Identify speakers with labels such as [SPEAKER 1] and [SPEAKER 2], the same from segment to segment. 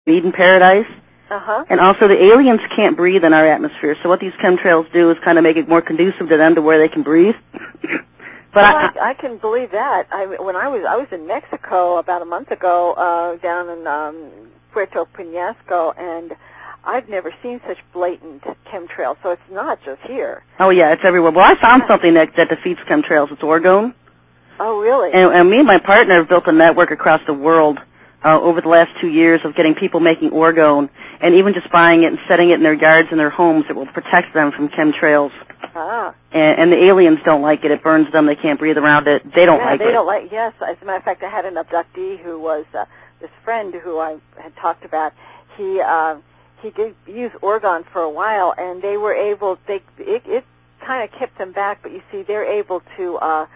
[SPEAKER 1] Eden paradise.
[SPEAKER 2] Uh-huh.
[SPEAKER 1] And also the aliens can't breathe in our atmosphere. So what these chemtrails do is kind of make it more conducive to them to where they can breathe. But
[SPEAKER 2] well, I can believe that. When I was in Mexico about a month ago, down in Puerto Peñasco, and I've never seen such blatant chemtrails. So it's not just here.
[SPEAKER 1] Oh yeah, it's everywhere. Well, I found something that defeats chemtrails. It's orgone.
[SPEAKER 2] Oh really?
[SPEAKER 1] And me and my partner have built a network across the world over the last 2 years of getting people making orgone, and even just buying it and setting it in their yards and their homes. It will protect them from chemtrails.
[SPEAKER 2] Ah.
[SPEAKER 1] And the aliens don't like it. It burns them. They can't breathe around it. They don't like it.
[SPEAKER 2] Yeah, they don't like. Yes, as a matter of fact, I had an abductee who was this friend who I had talked about. He did use orgone for a while, and they were able. It kind of kept them back, but you see, they're able to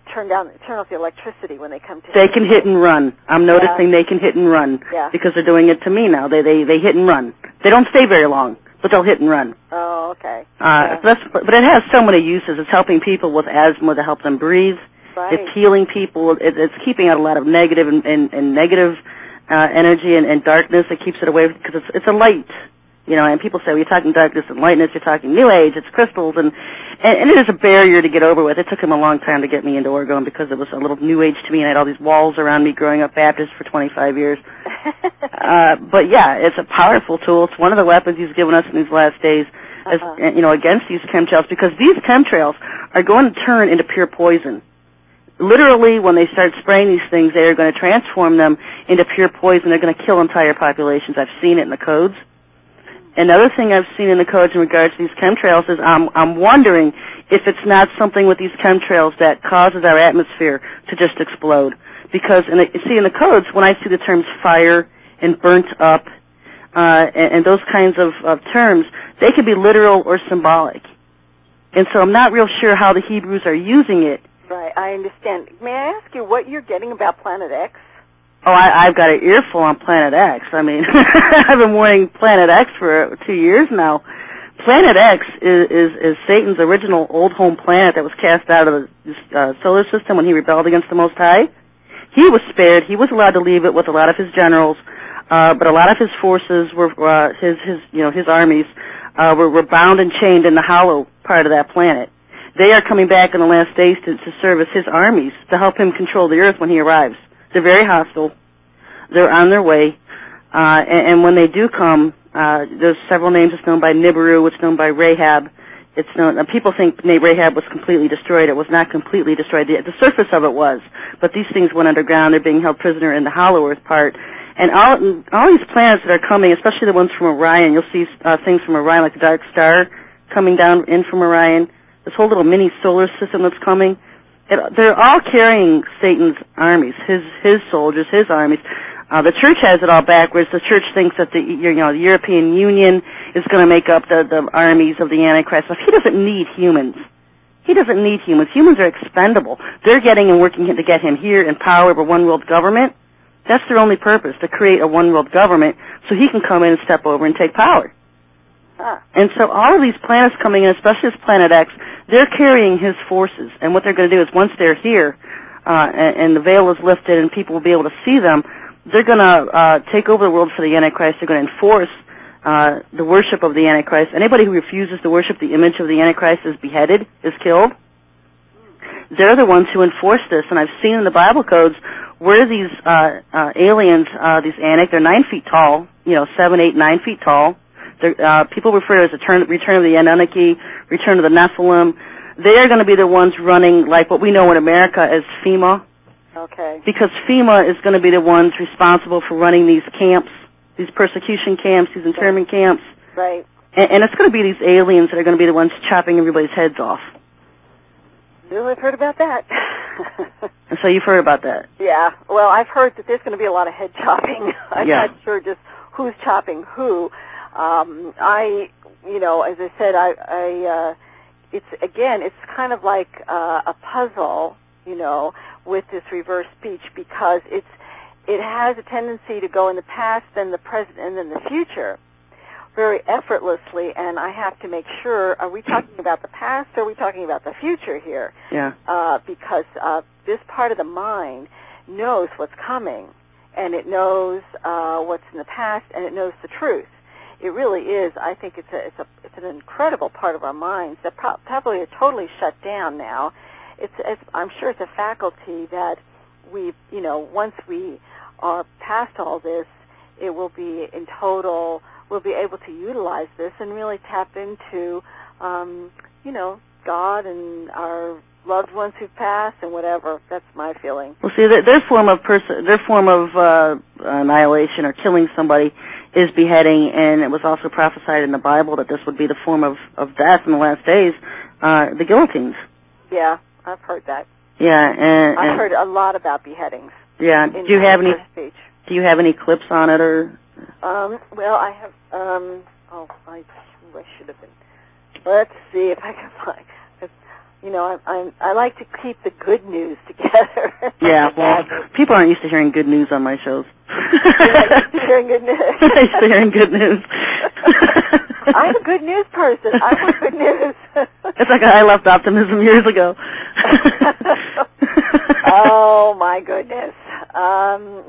[SPEAKER 2] turn off the electricity when they come to.
[SPEAKER 1] They can hit and run. I'm noticing they can hit and run because they're doing it to me now. They hit and run. They don't stay very long, but they'll hit and run.
[SPEAKER 2] Oh, okay.
[SPEAKER 1] But it has so many uses. It's helping people with asthma to help them breathe.
[SPEAKER 2] Right.
[SPEAKER 1] It's healing people. It's keeping out a lot of negative and negative energy and darkness. It keeps it away because it's a light. You know, and people say, well, you're talking darkness and lightness, you're talking New Age, it's crystals, and it is a barrier to get over with. It took him a long time to get me into orgone because it was a little New Age to me, and I had all these walls around me growing up Baptist for 25 years. But yeah, it's a powerful tool. It's one of the weapons he's given us in these last days, against these chemtrails, because these chemtrails are going to turn into pure poison. Literally, when they start spraying these things, they are going to transform them into pure poison. They're going to kill entire populations. I've seen it in the codes. Another thing I've seen in the codes in regards to these chemtrails is I'm wondering if it's not something with these chemtrails that causes our atmosphere to just explode. Because, in the codes, when I see the terms fire and burnt up and those kinds of terms, they can be literal or symbolic. And so I'm not real sure how the Hebrews are using it.
[SPEAKER 2] Right, I understand. May I ask you what you're getting about Planet X?
[SPEAKER 1] Oh, I've got an earful on Planet X. I mean, I've been warning Planet X for 2 years now. Planet X is Satan's original old home planet that was cast out of the solar system when he rebelled against the Most High. He was spared. He was allowed to leave it with a lot of his generals, but a lot of his forces were his armies were bound and chained in the hollow part of that planet. They are coming back in the last days to serve as his armies to help him control the earth when he arrives. They're very hostile. They're on their way. And when they do come, there's several names. It's known by Nibiru. It's known by Rahab. It's known. People think Rahab was completely destroyed. It was not completely destroyed. The surface of it was. But these things went underground. They're being held prisoner in the hollow earth part. And all these planets that are coming, especially the ones from Orion, you'll see things from Orion, like the Dark Star, coming down in from Orion. This whole little mini solar system that's coming. They're all carrying Satan's armies, his soldiers, his armies. The church has it all backwards. The church thinks that the European Union is going to make up the armies of the Antichrist. But he doesn't need humans. He doesn't need humans. Humans are expendable. They're getting and working to get him here in power over one world government. That's their only purpose, to create a one world government so he can come in and step over and take power. And so all of these planets coming in, especially this Planet X, they're carrying his forces. And what they're going to do is once they're here and the veil is lifted and people will be able to see them, they're going to take over the world for the Antichrist. They're going to enforce the worship of the Antichrist. Anybody who refuses to worship the image of the Antichrist is beheaded, is killed. They're the ones who enforce this. And I've seen in the Bible codes where these aliens, these Anak, they're 9 feet tall, 7, 8, 9 feet tall. People refer to it as return of the Anunnaki, return of the Nephilim. They are going to be the ones running like what we know in America as FEMA.
[SPEAKER 2] Okay.
[SPEAKER 1] Because FEMA is going to be the ones responsible for running these camps, these persecution camps, these internment camps.
[SPEAKER 2] Right.
[SPEAKER 1] And it's going to be these aliens that are going to be the ones chopping everybody's heads off.
[SPEAKER 2] Well, I've heard about that.
[SPEAKER 1] And so you've heard about that?
[SPEAKER 2] Yeah. Well, I've heard that there's going to be a lot of head chopping. I'm not sure just who's chopping who. As I said, it's kind of like a puzzle, with this reverse speech, because it has a tendency to go in the past, then the present, and then the future very effortlessly, and I have to make sure, are we talking about the past or are we talking about the future here?
[SPEAKER 1] Yeah.
[SPEAKER 2] Because this part of the mind knows what's coming. and it knows what's in the past, and it knows the truth. It really is. I think it's an incredible part of our minds that probably are totally shut down now. I'm sure it's a faculty that once we are past all this, it will be in total. We'll be able to utilize this and really tap into, God and our loved ones who've passed and whatever. That's my feeling.
[SPEAKER 1] Well, see, their form of annihilation or killing somebody is beheading, and it was also prophesied in the Bible that this would be the form of death in the last days, the guillotines.
[SPEAKER 2] Yeah, I've heard that.
[SPEAKER 1] Yeah, and
[SPEAKER 2] I've heard a lot about beheadings.
[SPEAKER 1] Yeah. Do you have any?
[SPEAKER 2] Speech.
[SPEAKER 1] Do you have any clips on it, or?
[SPEAKER 2] Well, I have. I should have been. Let's see if I can find. I like to keep the good news together.
[SPEAKER 1] Yeah, well, people aren't used to hearing good news on my shows.
[SPEAKER 2] You're used to hearing good news.
[SPEAKER 1] I'm used to hearing good news.
[SPEAKER 2] I'm a good news person. I want good news.
[SPEAKER 1] It's like I left optimism years ago.
[SPEAKER 2] Oh my goodness.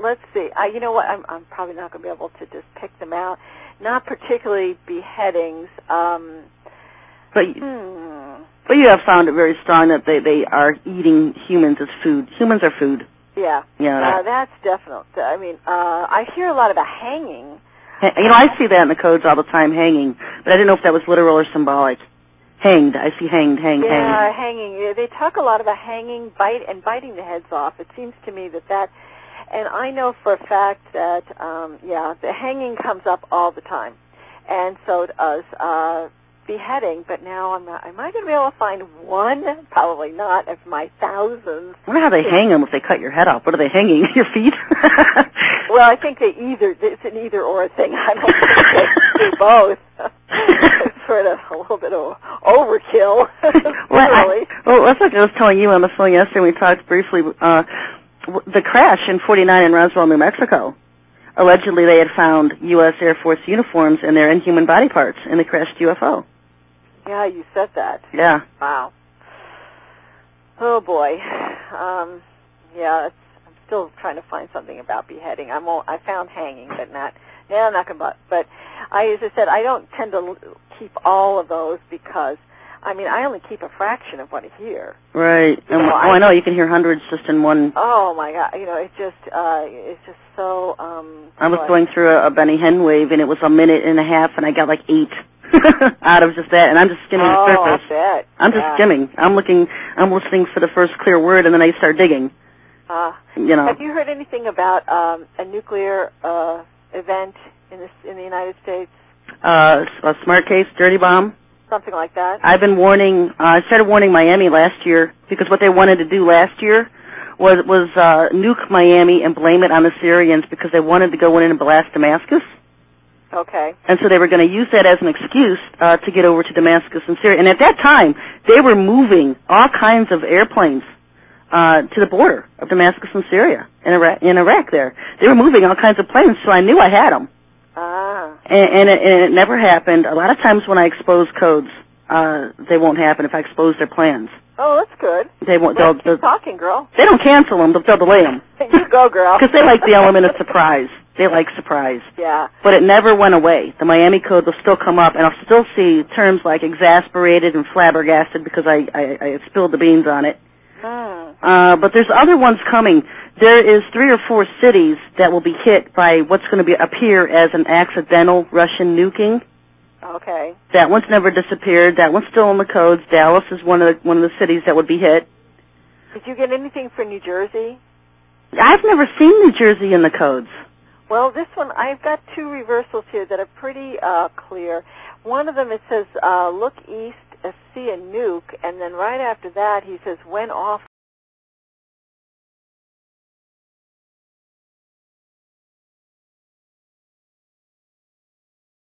[SPEAKER 2] Let's see. You know what? I'm probably not going to be able to just pick them out. Not particularly beheadings.
[SPEAKER 1] But you have found it very strong that they are eating humans as food. Humans are food.
[SPEAKER 2] Yeah.
[SPEAKER 1] Yeah.
[SPEAKER 2] That's definite. I mean, I hear a lot about hanging.
[SPEAKER 1] I see that in the codes all the time, hanging. But I didn't know if that was literal or symbolic. Hanged. I see hanged.
[SPEAKER 2] Yeah, hanging. They talk a lot about hanging, biting the heads off. It seems to me that, and I know for a fact that, the hanging comes up all the time. And so does beheading, but now am I going to be able to find one? Probably not, of my thousands.
[SPEAKER 1] I wonder how they hang them if they cut your head off. What are they hanging? Your feet?
[SPEAKER 2] Well, I think it's an either-or thing. I don't think they do both. It's sort of a little bit of overkill, really.
[SPEAKER 1] That's like I was telling you on the phone yesterday. We talked briefly. The crash in 49 in Roswell, New Mexico. Allegedly, they had found U.S. Air Force uniforms and their inhuman body parts in the crashed UFO.
[SPEAKER 2] Yeah, you said that.
[SPEAKER 1] Yeah.
[SPEAKER 2] Wow. Oh, boy. I'm still trying to find something about beheading. I found hanging, but not. Yeah, I'm not going to. But as I said, I don't tend to keep all of those because, I only keep a fraction of what I hear.
[SPEAKER 1] Right. I know you can hear hundreds just in one.
[SPEAKER 2] Oh my God! It's just so.
[SPEAKER 1] I was going through a Benny Hinn wave, and it was a minute and a half, and I got like 8 out of just that, and I'm just skimming the surface.
[SPEAKER 2] I bet.
[SPEAKER 1] I'm just skimming. I'm listening for the first clear word, and then I start digging.
[SPEAKER 2] Have you heard anything about a nuclear event in the United States?
[SPEAKER 1] A smart case, dirty bomb.
[SPEAKER 2] Something like that.
[SPEAKER 1] I've been warning. I started warning Miami last year because what they wanted to do last year was nuke Miami and blame it on the Syrians because they wanted to go in and blast Damascus.
[SPEAKER 2] Okay.
[SPEAKER 1] And so they were going to use that as an excuse to get over to Damascus and Syria. And at that time, they were moving all kinds of airplanes to the border of Damascus and Syria in Iraq. There, they were moving all kinds of planes. So I knew I had them. And it never happened. A lot of times when I expose codes, they won't happen if I expose their plans.
[SPEAKER 2] Oh, that's good.
[SPEAKER 1] They won't.
[SPEAKER 2] Keep talking, girl.
[SPEAKER 1] They don't cancel them. They'll delay them.
[SPEAKER 2] You go, girl.
[SPEAKER 1] Because they like the element of surprise. They like surprise.
[SPEAKER 2] Yeah.
[SPEAKER 1] But it never went away. The Miami code will still come up, and I'll still see terms like exasperated and flabbergasted because I spilled the beans on it. But there's other ones coming. There is 3 or 4 cities that will be hit by what's going to appear as an accidental Russian nuking.
[SPEAKER 2] Okay.
[SPEAKER 1] That one's never disappeared. That one's still in the codes. Dallas is one of the cities that would be hit.
[SPEAKER 2] Did you get anything for New Jersey?
[SPEAKER 1] I've never seen New Jersey in the codes.
[SPEAKER 2] Well, this one, I've got 2 reversals here that are pretty clear. One of them, it says, look east, see a nuke, and then right after that, he says, when off